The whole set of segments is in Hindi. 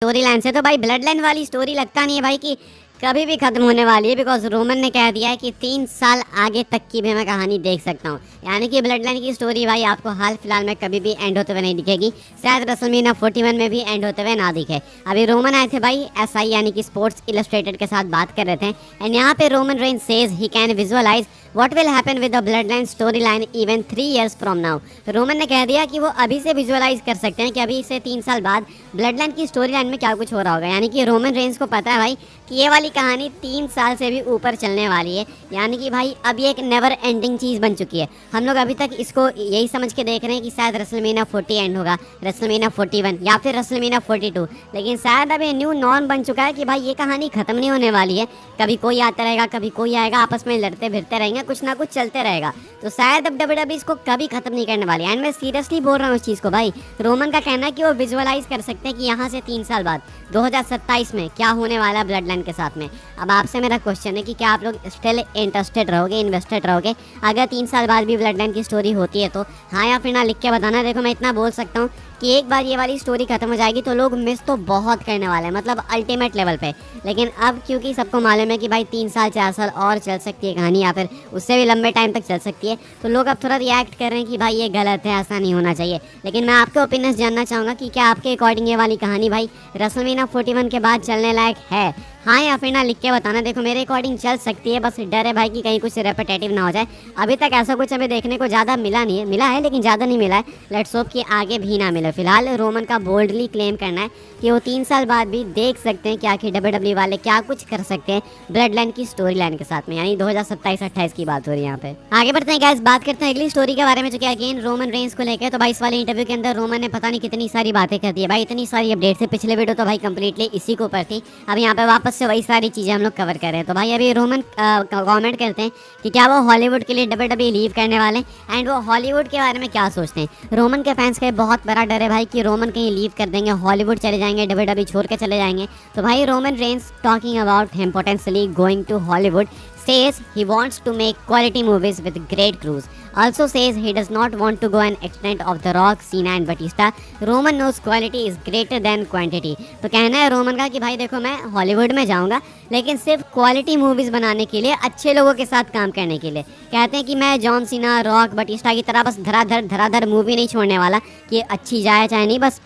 स्टोरी लाइन से तो भाई ब्लड लाइन वाली स्टोरी लगता नहीं है भाई कि कभी भी खत्म होने वाली है, बिकॉज रोमन ने कह दिया है कि 3 साल आगे तक की भी मैं कहानी देख सकता हूँ। यानी कि ब्लड लाइन की स्टोरी भाई आपको हाल फिलहाल में कभी भी एंड होते हुए नहीं दिखेगी, शायद रेसलमेनिया 41 में भी एंड होते हुए ना दिखे। अभी रोमन आए थे भाई SI यानी कि स्पोर्ट्स इलस्ट्रेटेड के साथ बात कर रहे थे, एंड यहाँ पे Roman Reigns says he can visualise what will happen with the blood line story line even 3 years from now. Roman ने कह दिया कि वो अभी से विजुअलाइज कर सकते हैं कि अभी से 3 साल बाद ब्लड लाइन की स्टोरी लाइन में क्या कुछ हो रहा होगा। यानी कि रोमन रेंज को पता है भाई कि ये वाली कहानी 3 साल से भी ऊपर चलने वाली है। यानी कि भाई अब ये एक नेवर एंडिंग चीज़ बन चुकी है। हम लोग अभी तक इसको यही समझ के देख रहे हैं कि शायद रेसलमेनिया 40 एंड होगा, रेसलमेनिया 41 या फिर रेसलमेनिया 42, लेकिन शायद अब ये न्यू नॉर्म बन चुका है कि भाई ये कहानी खत्म नहीं होने वाली है। कभी कोई आता रहेगा, कभी कोई आएगा, आपस में लड़ते भिड़ते रहेंगे, कुछ ना कुछ चलते रहेगा। तो शायद अब WWE इसको कभी खत्म नहीं करने वाली है। एंड मैं सीरियसली बोल रहा हूँ इस चीज़ को भाई। रोमन का कहना है कि वो विजुअलाइज कर सकते हैं कि यहाँ से 3 साल बाद 2027 में क्या होने वाला है ब्लड लाइन के साथ में। अब आपसे मेरा क्वेश्चन है कि क्या आप लोग स्टिल इंटरेस्टेड रहोगे, इन्वेस्टेड रहोगे अगर 3 साल बाद भी ब्लड लाइन की स्टोरी होती है तो? हाँ या फिर ना लिख के बताना। देखो मैं इतना बोल सकता हूँ कि एक बार ये वाली स्टोरी खत्म हो जाएगी तो लोग मिस तो बहुत करने वाले हैं, मतलब अल्टीमेट लेवल पे। लेकिन अब क्योंकि सबको मालूम है कि भाई 3 साल 4 साल और चल सकती है कहानी, या फिर उससे भी लंबे टाइम तक चल सकती है, तो लोग अब थोड़ा रिएक्ट कर रहे हैं कि भाई ये गलत है, ऐसा नहीं होना चाहिए। लेकिन मैं आपके ओपिनियन जानना चाहूँगा कि क्या आपके अकॉर्डिंग ये वाली कहानी भाई रेसलमेनिया 41 के बाद चलने लायक है? हाँ या फिर ना लिख के बताना। देखो मेरे अकॉर्डिंग चल सकती है, बस डर है भाई कि कहीं कुछ रेपिटेटिव ना हो जाए। अभी तक ऐसा कुछ हमें देखने को ज़्यादा मिला नहीं है, मिला है लेकिन ज़्यादा नहीं मिला है। लेट्स होप कि आगे भी ना मिले। फिलहाल रोमन का बोल्डली क्लेम करना है कि वो 3 साल बाद भी देख सकते हैं कि आखिर WWE वाले क्या कुछ कर सकते हैं ब्लड लाइन की स्टोरी लाइन के साथ में, यानी 2027-28 की बात हो रही है यहाँ पे। आगे बढ़ते हैं गाइस, बात करते हैं अगली स्टोरी के बारे में, जो कि अगेन रोमन रेंज को लेकर। तो भाई इस वाले इंटरव्यू के अंदर रोमन ने पता नहीं कितनी सारी बातें कर दी है भाई, इतनी सारी अपडेट थे। पिछले वीडियो तो भाई कंप्लीटली इसी के ऊपर थी, अब यहाँ पे वापस से वही सारी चीज़ें हम लोग कवर कर रहे हैं। तो भाई अभी रोमन कमेंट करते हैं कि क्या वो हॉलीवुड के लिए WWE लीव करने वाले हैं, एंड वो हॉलीवुड के बारे में क्या सोचते हैं। रोमन के फैंस का बहुत बड़ा डर है भाई कि रोमन कहीं लीव कर देंगे, हॉलीवुड चले जाएंगे, WWE छोड़ के चले जाएंगे। तो भाई Roman Reigns talking about him potentially going to Hollywood says he wants to make quality movies with great crews. Also says he does not want to go an extent of The Rock, Cena and Batista. Roman knows quality is greater than quantity. तो कहना है रोमन का कि भाई देखो मैं हॉलीवुड में जाऊंगा लेकिन सिर्फ क्वालिटी मूवीज़ बनाने के लिए, अच्छे लोगों के साथ काम करने के लिए। कहते हैं कि मैं जॉन सीना, रॉक, बटिस्टा की तरह बस धराधर मूवी नहीं छोड़ने वाला कि अच्छी जाए चाहे नहीं, बस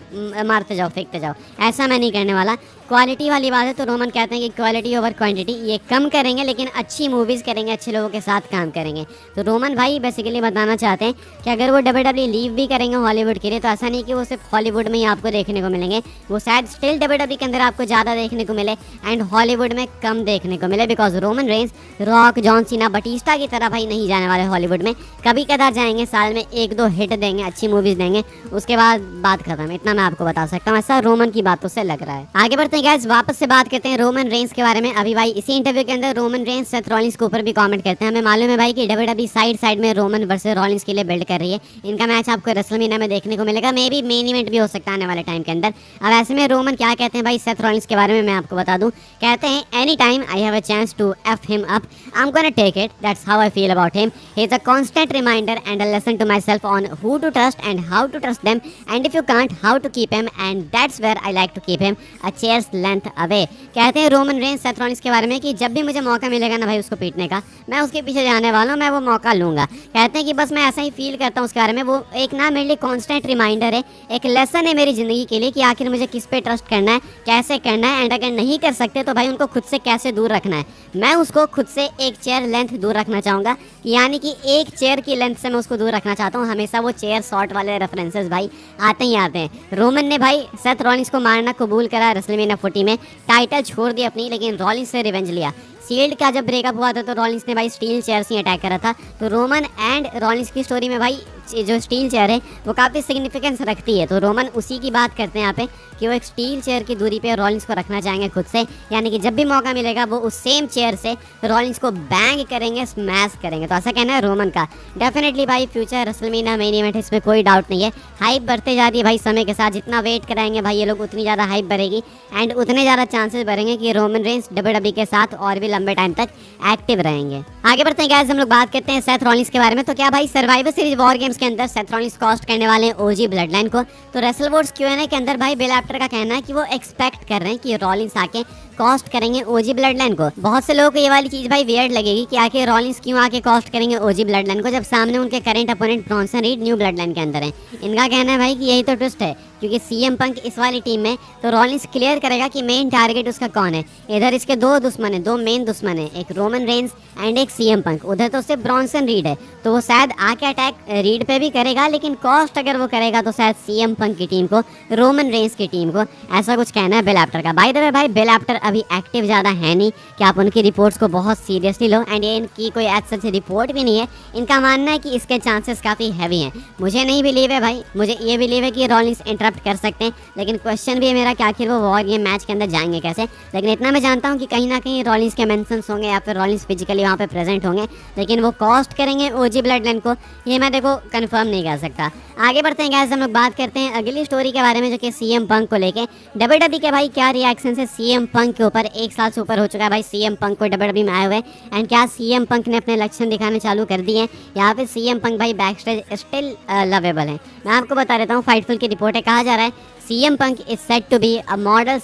मारते जाओ फेंकते जाओ, ऐसा मैं नहीं करने वाला। क्वालिटी वाली बात है तो रोमन कहते हैं कि क्वालिटी ओवर क्वांटिटी, ये कम करेंगे लेकिन अच्छी मूवीज़ करेंगे, अच्छे लोगों के साथ काम करेंगे। तो रोमन भाई बेसिकली बताना चाहते हैं कि अगर वो WWE लीव भी करेंगे हॉलीवुड के लिए तो ऐसा नहीं कि वो सिर्फ हॉलीवुड में ही आपको देखने को मिलेंगे, वो शायद स्टिल WWE के अंदर आपको ज़्यादा देखने को मिले एंड हॉलीवुड में कम देखने को मिले। Because Roman Reigns, Rock, John Cena, Batista की तरह भाई नहीं जाने वाले हॉलीवुड में। कभी कदार जाएंगे, साल में 1-2 हिट देंगे, अच्छी मूवीज़ देंगे, उसके बाद बात खत्म। इतना मैं आपको बता सकता हूँ, ऐसा रोमन की बातों से लग रहा है। आगे बढ़ते हैं गाइस, वापस से बात करते हैं रोमन रेंज के बारे में। अभी भाई इसी इंटरव्यू के अंदर रोमन रेंज सेथ रॉलिंस के ऊपर भी कमेंट करते हैं। हमें मालूम है भाई कि WWE साइड में रोमन वर्सेस रॉलिंस के लिए बिल्ड कर रही है। इनका मैच आपको रेसलमेनिया में देखने को मिलेगा, मे बी मेन इवेंट भी हो सकता है आने वाले टाइम के अंदर। अब ऐसे में रोमन क्या कहते हैं भाई सेथ रॉलिंस के बारे में, मैं आपको बता दूं। कहते हैं any time I have a chance to F him up, I am gonna take it, that's how I feel about him. He is a constant reminder and a lesson to myself on who to trust and how to trust them, and if you can't how to keep him, and that's where I like to keep him a chair's length away. कहते हैं रोमन रेंज सेथ रॉलिंस के बारे में कि जब भी मुझे मौका मिलेगा ना भाई उसको पीटने का, मैं उसके पीछे जाने वाला हूँ, मैं वो मौका लूँगा। कहते हैं कि बस मैं ऐसा ही फील करता हूँ उसके बारे में। वो एक ना मेरे लिए कॉन्स्टेंट रिमाइंडर है, एक लेसन है मेरी ज़िंदगी के लिए कि आखिर मुझे किस पे ट्रस्ट करना है, कैसे करना है, एंड अगर नहीं कर सकते तो भाई उनको खुद से कैसे दूर रखना है। मैं उसको खुद से एक चेयर लेंथ दूर रखना चाहूँगा, यानी कि एक चेयर की लेंथ से मैं उसको दूर रखना चाहता हूँ। हमेशा वो चेयर शॉट वाले रेफरेंसेस भाई आते ही आते हैं। रोमन ने भाई सेथ रॉलिंस को मारना कबूल करा रेसलमेनिया 40 में, टाइटल छोड़ दी अपनी, लेकिन रॉलिंस से रिवेंज लिया। शील्ड का जब ब्रेकअप हुआ था तो रॉलिंस ने भाई स्टील चेयर से अटैक करा था। तो रोमन एंड रॉलिंस की स्टोरी में भाई जो स्टील चेयर है वो काफ़ी सिग्निफिकेंस रखती है। तो रोमन उसी की बात करते हैं यहाँ पे कि वो एक स्टील चेयर की दूरी पे रॉलिंस को रखना चाहेंगे खुद से, यानी कि जब भी मौका मिलेगा वो उस सेम चेयर से रॉलिंस को बैंग करेंगे, स्मैश करेंगे। तो ऐसा कहना है रोमन का। डेफिनेटली भाई फ्यूचर रेसलमेनिया मेन इवेंट है, इसमें कोई डाउट नहीं है। हाइप बढ़ते जा रही है भाई समय के साथ, जितना वेट कराएंगे भाई ये लोग उतनी ज़्यादा हाइप बढ़ेगी एंड उतने ज़्यादा चांसेस बढ़ेंगे कि रोमन रेंज WWE के साथ और भी लंबे टाइम तक एक्टिव रहेंगे। आगे बढ़ते हैं गाइस, हम लोग बात करते हैं सेथ रॉलिंस के बारे में। तो क्या भाई survivor series war games seconds के अंदर सेथ रॉलिंस कॉस्ट करने वाले हैं ओजी ब्लड लाइन को। तो रेसलवोर्स Q&A के अंदर भाई बिल एप्टर का कहना है कि वो एक्सपेक्ट कर रहे हैं कि रॉलिंस आके कॉस्ट करेंगे ओजी ब्लड लाइन को। बहुत से लोगों को ये वाली चीज भाई वियर्ड लगेगी कि आके रॉलिंस क्यों आके कॉस्ट करेंगे ओजी ब्लड लाइन को, जब सामने उनके current opponent Bronson read new blood line के अंदर है। इनका कहना है भाई कि यही तो ट्विस्ट है, क्योंकि CM पंक इस वाली टीम में तो रॉलिंस क्लियर करेगा कि मेन टारगेट उसका कौन है। इधर इसके दो दुश्मन है, दो मेन दुश्मन है, एक रोमन रेंस एंड एक CM पंक। उधर तो सिर्फ ब्रॉन्सन रीड है, तो वो शायद आके अटैक रीड पे भी करेगा, लेकिन कॉस्ट अगर वो करेगा तो शायद CM पंक की टीम को, रोमन रेंस की टीम को। ऐसा कुछ कहना है बिल एप्टर का। बाय द वे भाई बिल एप्टर अभी एक्टिव ज़्यादा है नहीं कि आप उनकी रिपोर्ट्स को बहुत सीरियसली लो, एंड ये इनकी कोई ऐसा रिपोर्ट भी नहीं है। इनका मानना है कि इसके चांसेस काफ़ी हैवी हैं। मुझे नहीं बिलीव है भाई, मुझे ये बिलीव है कि रॉलिंस इंटरप्ट कर सकते हैं, लेकिन क्वेश्चन भी है मेरा कि आखिर वो वॉर गेम मैच के अंदर जाएंगे कैसे। लेकिन इतना मैं जानता हूँ कि कहीं ना कहीं रॉलिंस के मेंशंस होंगे या फिर रॉलिंस फिजिकली वहाँ पे प्रेजेंट होंगे, लेकिन वो कॉस्ट करेंगे ओजी ब्लड लाइन को, ये मैं देखो कंफर्म नहीं कर सकता। आगे बढ़ते हैं गाइस, हम लोग बात करते हैं अगली स्टोरी के बारे में, जो कि CM पंक को लेके WWE के भाई क्या रिएक्शन है CM पंक के ऊपर। 1 साल से ऊपर हो चुका है भाई CM पंक को WWE में आए हुए, एंड क्या CM पंक ने अपने लक्षण दिखाने चालू कर दिए हैं। यहाँ पे CM पंक भाई बैकस्टेज स्टिल लवेबल है। मैं आपको बता देता हूँ, फाइटफुल की रिपोर्ट है, कहा जा रहा है CM Punk is said to be a model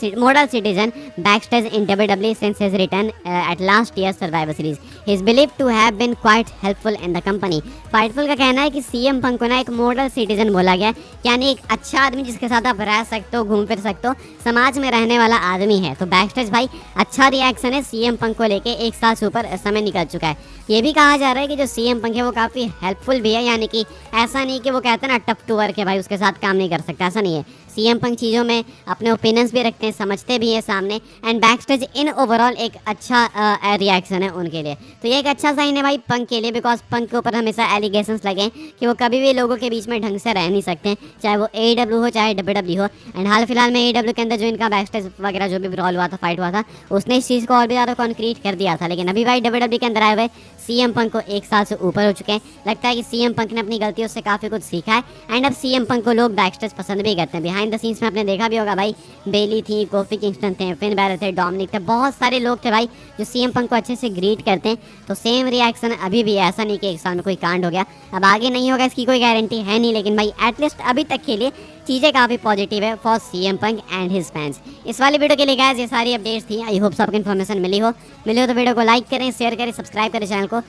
citizen backstage in WWE since his return at last year's Survivor Series. He is believed to have been quite helpful in the company. Fightful का कहना है कि CM Punk को ना एक मॉडल सिटीजन बोला गया, यानी एक अच्छा आदमी जिसके साथ आप रह सकते हो, घूम फिर सकते हो, समाज में रहने वाला आदमी है। तो बैकस्टेज भाई अच्छा रिएक्शन है CM Punk को लेके। 1 साल से ऊपर समय निकल चुका है। ये भी कहा जा रहा है कि जो CM Punk है वो काफ़ी हेल्पफुल भी है, यानी कि ऐसा नहीं कि वो कहते हैं ना टफ टू वर्क है भाई, उसके साथ काम नहीं कर सकता, ऐसा नहीं है। CM Punk चीज़ों में अपने ओपिनियंस भी रखते हैं, समझते भी हैं सामने, एंड बैकस्टेज इन ओवरऑल एक अच्छा रिएक्शन है उनके लिए। तो ये एक अच्छा साइन है भाई पंक के लिए, बिकॉज पंक के ऊपर हमेशा एलिगेशंस लगे कि वो कभी भी लोगों के बीच में ढंग से रह नहीं सकते, चाहे वो AEW हो चाहे WWE हो। एंड हाल फिलहाल में AEW के अंदर जो इनका बैकस्टेज वगैरह जो भी ब्रॉल हुआ था, फाइट हुआ था, उसने इस चीज़ को और भी ज़्यादा कॉन्क्रीट कर दिया था। लेकिन अभी भाई WWE के अंदर आए हुए CM Punk को 1 साल से ऊपर हो चुके हैं। लगता है कि CM Punk ने अपनी गलतियों से काफ़ी कुछ सीखा है, एंड अब CM Punk को लोग बैकस्टेज पसंद भी करते हैं। बिहाइंड द सीन्स में आपने देखा भी होगा भाई, बेली थी, कोफी किंगस्टन थे, फिन बैरर थे, डोमिनिक थे, बहुत सारे लोग थे भाई जो CM Punk को अच्छे से ग्रीट करते हैं। तो सेम रिएक्शन अभी भी, ऐसा नहीं कि 1 साल में कोई कांड हो गया, अब आगे नहीं होगा इसकी कोई गारंटी है नहीं, लेकिन भाई एटलीस्ट अभी तक के लिए चीज़ें काफ़ी पॉजिटिव है for CM Punk and his fans. इस वाली वीडियो के लिए गाइस ये सारी अपडेट्स थी। आई होप सबको इन्फॉर्मेशन मिली हो तो वीडियो को लाइक करें, शेयर करें, सब्सक्राइब करें चैनल को।